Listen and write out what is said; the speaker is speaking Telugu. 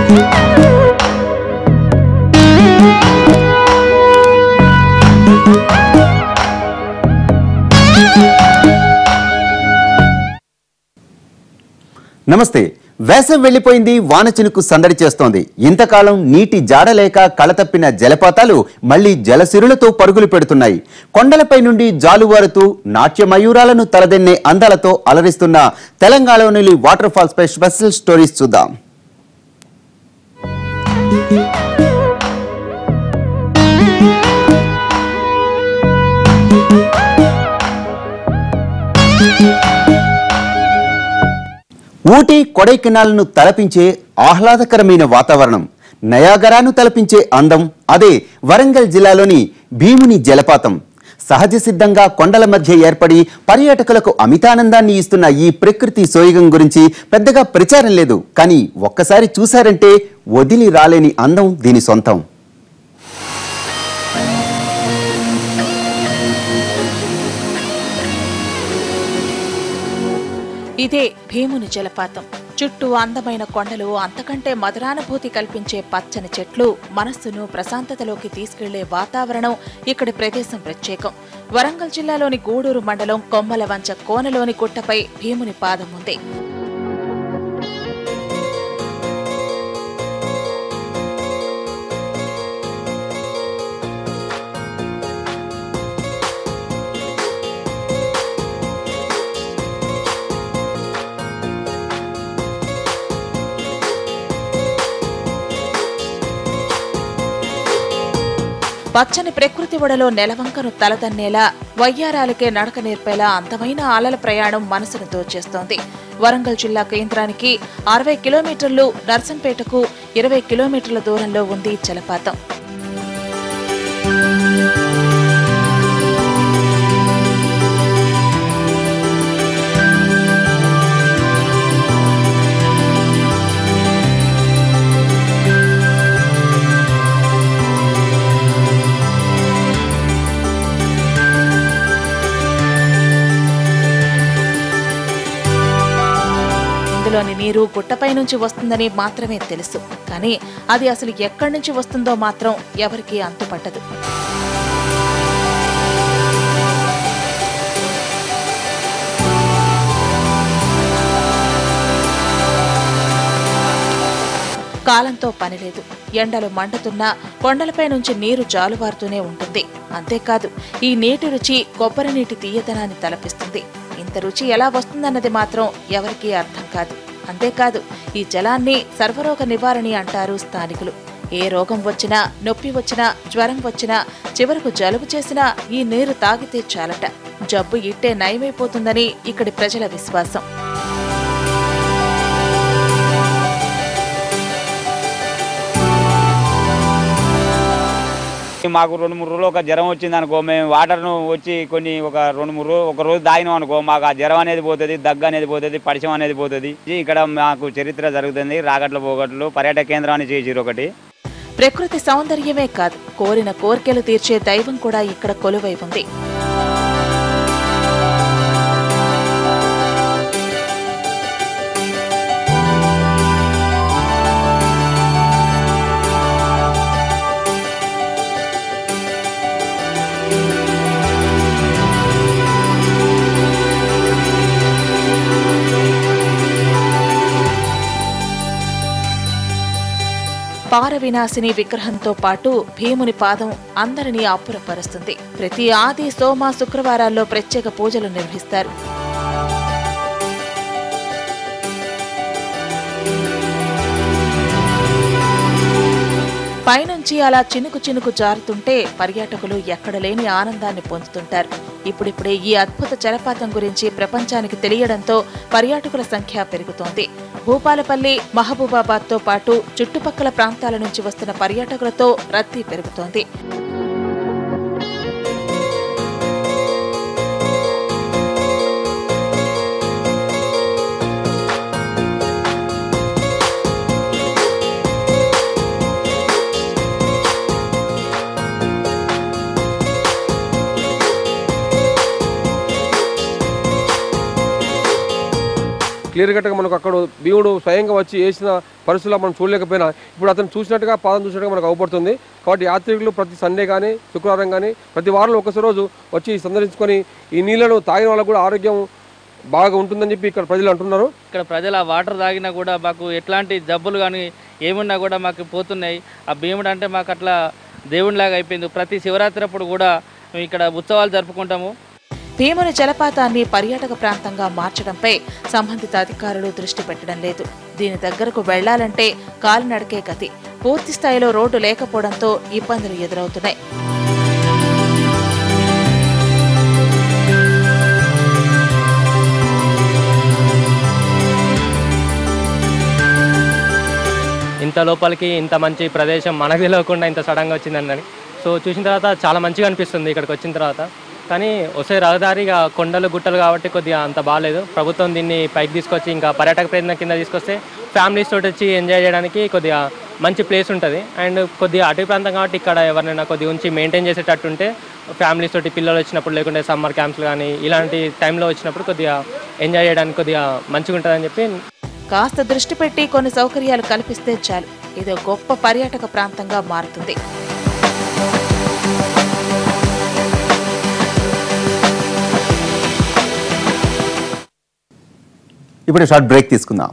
నమస్తే. వేసవి వెళ్లిపోయింది, వాన చినుకు సందడి చేస్తోంది. ఇంతకాలం నీటి జాడలేక కళతప్పిన జలపాతాలు మళ్లీ జలసిరులతో పరుగులు పెడుతున్నాయి. కొండలపై నుండి జాలువారుతూ నాట్య మయూరాలను తలదెన్నే అందాలతో అలరిస్తున్న తెలంగాణలోని వాటర్ ఫాల్స్ పై స్పెషల్ స్టోరీస్ చూద్దాం. ఊటీ కొడైకెనాల్ను తలపించే ఆహ్లాదకరమైన వాతావరణం, నయాగరాను తలపించే అందం, అదే వరంగల్ జిల్లాలోని భీముని జలపాతం. సహజ సిద్ధంగా కొండల మధ్య ఏర్పడి పర్యాటకులకు అమితానందాన్ని ఇస్తున్న ఈ ప్రకృతి సోయగం గురించి పెద్దగా ప్రచారం లేదు. కానీ ఒక్కసారి చూశారంటే వదిలి రాలేని అందం దీని సొంతం. ఇదే భీముని జలపాతం. చుట్టూ అందమైన కొండలు, అంతకంటే మధురానుభూతి కల్పించే పచ్చని చెట్లు, మనస్సును ప్రశాంతతలోకి తీసుకెళ్లే వాతావరణం ఇక్కడి ప్రదేశం ప్రత్యేకం. వరంగల్ జిల్లాలోని గూడూరు మండలం కొమ్మలవంచ కోనలోని గుట్టపై భీముని పాదం ఉంది. పచ్చని ప్రకృతి ఒడలో నెలవంకను తలదన్నేలా, వయ్యారాలకే నడక నేర్పేలా అందమైన అలల ప్రయాణం మనసును దోచేస్తోంది. వరంగల్ జిల్లా కేంద్రానికి 60 కిలోమీటర్లు, నర్సంపేటకు 20 కిలోమీటర్ల దూరంలో ఉంది జలపాతం. లోని నీరు గుట్టపై నుంచి వస్తుందని మాత్రమే తెలుసు. కానీ అది అసలు ఎక్కడి నుంచి వస్తుందో మాత్రం ఎవరికీ అంతుపట్టదు. కాలంతో పనిలేదు. ఎండలు మండుతున్నా కొండలపై నుంచి నీరు జాలువారుతూనే ఉంటుంది. అంతేకాదు, ఈ నీటి రుచి కొబ్బరి నీటి తీయదనాన్ని తలపిస్తుంది. ఇంత రుచి ఎలా వస్తుందన్నది మాత్రం ఎవరికీ అర్థం కాదు. అంతేకాదు, ఈ జలాన్ని సర్వరోగ నివారణి అంటారు స్థానికులు. ఏ రోగం వచ్చినా, నొప్పి వచ్చినా, జ్వరం వచ్చినా, చివరకు జలుబు చేసినా ఈ నీరు తాగితే చాలట, జబ్బు ఇట్టే నయమైపోతుందని ఇక్కడి ప్రజల విశ్వాసం. మాకు 2-3 రోజులు ఒక జ్వరం వచ్చింది అనుకో, మేము వాటర్ను వచ్చి ఒక 2-3 రోజులు ఒక రోజు తాగినాం అనుకో, మాకు ఆ జ్వరం అనేది పోతుంది, దగ్గు అనేది పోతుంది, పరిచయం అనేది పోతుంది. ఇక్కడ మాకు చరిత్ర జరుగుతుంది. రాగట్ల పోగట్లు పర్యాటక కేంద్రాన్ని చేసిరు ఒకటి. ప్రకృతి సౌందర్యమే కాదు, కోరిన కోర్కెలు తీర్చే దైవం కూడా ఇక్కడ కొలువై ఉంది. పార వినాశిని విగ్రహంతో పాటు భీముని పాదం అందరినీ అప్పురపరుస్తుంది. ప్రతి ఆది, సోమ, శుక్రవారాల్లో ప్రత్యేక పూజలు నిర్వహిస్తారు. పైనుంచి అలా చినుకు చినుకు జారుతుంటే పర్యాటకులు ఎక్కడలేని ఆనందాన్ని పొందుతుంటారు. ఇప్పుడిప్పుడే ఈ అద్భుత జలపాతం గురించి ప్రపంచానికి తెలియడంతో పర్యాటకుల సంఖ్య పెరుగుతోంది. భూపాలపల్లి, మహబూబాబాద్తో పాటు చుట్టుపక్కల ప్రాంతాల నుంచి వస్తున్న పర్యాటకులతో రద్దీ పెరుగుతోంది. క్లియర్ కట్గా మనకు అక్కడ భీముడు స్వయంగా వచ్చి వేసిన పరిస్థితుల్లో మనం చూడలేకపోయినా ఇప్పుడు అతను చూసినట్టుగా పాదం చూసినట్టుగా మనకు అవపడుతుంది. కాబట్టి యాత్రికులు ప్రతి సండే కానీ శుక్రవారం కానీ ప్రతి వారంలో ఒకసారి రోజు వచ్చి సందర్శించుకొని ఈ నీళ్లను తాగిన వాళ్ళకు కూడా ఆరోగ్యం బాగా ఉంటుందని చెప్పి ఇక్కడ ప్రజలు అంటున్నారు. ఇక్కడ ప్రజలు ఆ వాటర్ తాగినా కూడా మాకు ఎట్లాంటి జబ్బులు కానీ ఏమున్నా కూడా మాకు పోతున్నాయి. ఆ భీముడు అంటే మాకు అట్లా దేవునిలాగా అయిపోయింది. ప్రతి శివరాత్రి అప్పుడు కూడా మేము ఇక్కడ ఉత్సవాలు జరుపుకుంటాము. భీముని జలపాతాన్ని పర్యాటక ప్రాంతంగా మార్చడంపై సంబంధిత అధికారులు దృష్టి పెట్టడం లేదు. దీని దగ్గరకు వెళ్లాలంటే కాలినడకే గతి. పూర్తి స్థాయిలో రోడ్డు లేకపోవడంతో ఇబ్బందులు ఎదురవుతున్నాయి. ఇంత లోపలికి ఇంత మంచి ప్రదేశం మనకు తెలియకుండా ఇంత సడన్గా వచ్చిందని సో చూసిన తర్వాత చాలా మంచిగా అనిపిస్తుంది ఇక్కడికి వచ్చిన తర్వాత. కానీ వస్తే రహదారిగా కొండలు గుట్టలు కాబట్టి కొద్దిగా అంత బాగాలేదు. ప్రభుత్వం దీన్ని పైకి తీసుకొచ్చి ఇంకా పర్యాటక ప్రయత్నం కింద తీసుకొస్తే ఫ్యామిలీస్ తోటి వచ్చి ఎంజాయ్ చేయడానికి కొద్దిగా మంచి ప్లేస్ ఉంటుంది. అండ్ కొద్దిగా అటవీ ప్రాంతం కాబట్టి ఇక్కడ ఎవరినైనా కొద్దిగా ఉంచి మెయింటైన్ చేసేటట్టు ఉంటే ఫ్యామిలీస్ తోటి పిల్లలు వచ్చినప్పుడు లేకుంటే సమ్మర్ క్యాంప్స్లు కానీ ఇలాంటి టైంలో వచ్చినప్పుడు కొద్దిగా ఎంజాయ్ చేయడానికి కొద్దిగా మంచిగా ఉంటుందని చెప్పి కాస్త దృష్టి పెట్టి కొన్ని సౌకర్యాలు కల్పిస్తే చాలు ఇదో గొప్ప పర్యాటక ప్రాంతంగా మారుతుంది. ఇప్పుడు షార్ట్ బ్రేక్ తీసుకుందాం.